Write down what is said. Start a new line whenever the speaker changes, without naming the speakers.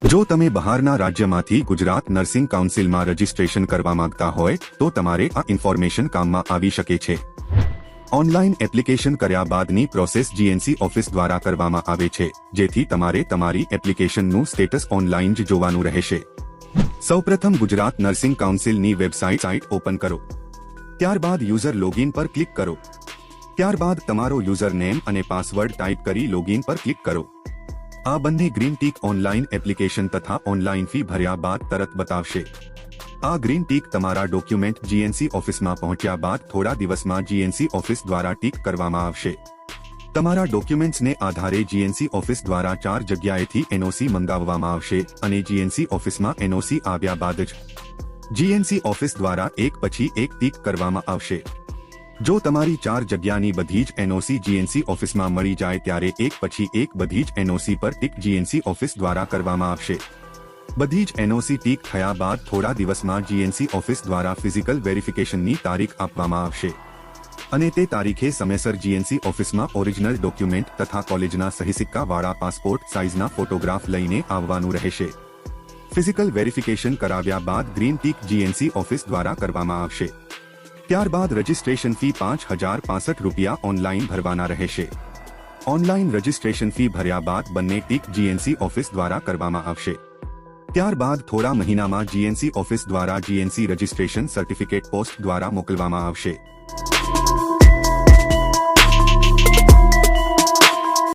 જો તમે બહારના રાજ્યમાંથી ગુજરાત નર્સિંગ કાઉન્સિલમાં રજીસ્ટ્રેશન કરવા માંગતા હોય તો તમારે આ ઇન્ફોર્મેશન કામમાં આવી શકે છે। ઓનલાઈન એપ્લિકેશન કર્યા બાદની પ્રોસેસ જીએનસી ઓફિસ દ્વારા કરવામાં આવે છે, જેથી તમારે તમારી એપ્લિકેશનનું સ્ટેટસ ઓનલાઈન જ જોવાનું રહેશે। સૌપ્રથમ ગુજરાત નર્સિંગ કાઉન્સિલની વેબસાઇટ ઓપન કરો। ત્યારબાદ યુઝર લોગિન પર ક્લિક કરો। ત્યારબાદ તમારો યુઝર નેમ અને પાસવર્ડ ટાઈપ કરી લોગિન પર ક્લિક કરો। આ બંને ગ્રીન ટીક ઓનલાઈન એપ્લિકેશન તથા ઓનલાઈન ફી ભર્યા બાદ તરત બતાવશે। આ ગ્રીન ટીક તમારા ડોક્યુમેન્ટ જીએનસી ઓફિસમાં પહોંચ્યા બાદ થોડા દિવસમાં જીએનસી ઓફિસ દ્વારા ટીક કરવામાં આવશે। તમારા ડોક્યુમેન્ટ્સને આધારે જીએનસી ઓફિસ દ્વારા 4 જગ્યાએથી એનઓસી મંગાવવામાં આવશે અને જીએનસી ઓફિસમાં એનઓસી આવ્યા બાદ જ જીએનસી ઓફિસ દ્વારા એક પછી એક ટીક કરવામાં આવશે। જો તમારી 4 જગ્યાની બધી જ એનઓસી જીએનસી ઓફિસમાં મળી જાય ત્યારે એક પછી એક બધી જ એનઓસી પર ટીક જીએનસી ઓફિસ દ્વારા કરવામાં આવશે। બધી જ એનઓસી ટીક થયા બાદ થોડા દિવસમાં જીએનસી ઓફિસ દ્વારા ફિઝિકલ વેરિફિકેશનની તારીખ આપવામાં આવશે અને તે તારીખે સમયસર જીએનસી ઓફિસમાં ઓરિજિનલ ડોક્યુમેન્ટ તથા કોલેજના સહી સિક્કાવાળા પાસપોર્ટ સાઇઝના ફોટોગ્રાફ લઈને આવવાનું રહેશે। ફિઝિકલ વેરિફિકેશન કરાવ્યા બાદ ગ્રીન ટીક જીએનસી ઓફિસ દ્વારા કરવામાં આવશે। ત્યારબાદ રજિસ્ટ્રેશન ફી 5065 રૂપિયા ઓનલાઈન ભરવાના રહેશે। ઓનલાઈન રજિસ્ટ્રેશન ફી ભર્યા બાદ બંને ટીક જીએનસી ઓફિસ દ્વારા કરવામાં આવશે। ત્યારબાદ થોડા મહિનામાં જીએનસી ઓફિસ દ્વારા જીએનસી રજિસ્ટ્રેશન સર્ટિફિકેટ પોસ્ટ દ્વારા મોકલવામાં આવશે।